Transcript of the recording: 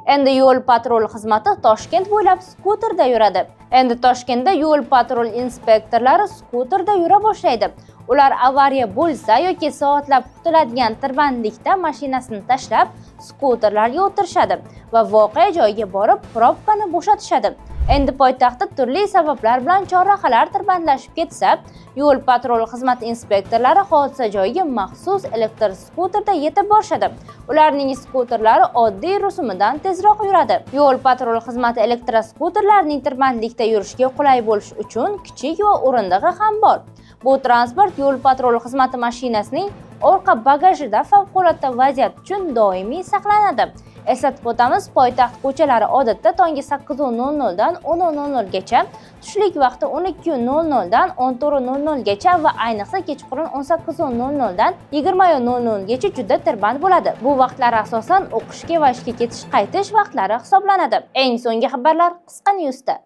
Endi yo'l patrul xizmati Toshkent bo'ylab skuterda yuradi. Endi Toshkentda yo'l patrul inspektorlari skuterda yura boshlaydi. Ular avariya bo'lsa yoki soatlab kutiladigan tirbandlikda mashinasini tashlab, skuterlarga o'tirishadi va voqea joyiga borib, probkani bo'shatishadi. Endi poytaxtda turli sabablar bilan chorrahalar tirbandlashib ketsa, yo'l patrul xizmati inspektorlari hodisa joyiga maxsus elektr skuterda yetib borishadi. Ularning skuterlari oddiy rusumidan tezroq yuradi. Yo'l patrul xizmati elektroskuterlarning tirbandlikda yurishga qulay bo'lish uchun kichik va o'rindig'i ham bor. Bu transport yo'l patrul xizmati mashinasining orqa bagajida favqulodda vaziyat uchun doimiy saqlanadi. Eslatib o'tamiz, poytaxt ko'chalari odatda tongi 8:00 dan 10:00 gacha, tushlik vaqti 12:00 dan 14:00 gacha va ayniqsa kechqurun 18:00 dan 20:00 gacha juda tirband bo'ladi. Bu vaqtlar asosan o'qishga va ishga ketish qaytish vaqtlari hisoblanadi. Eng so'nggi xabarlar qisqa newsda.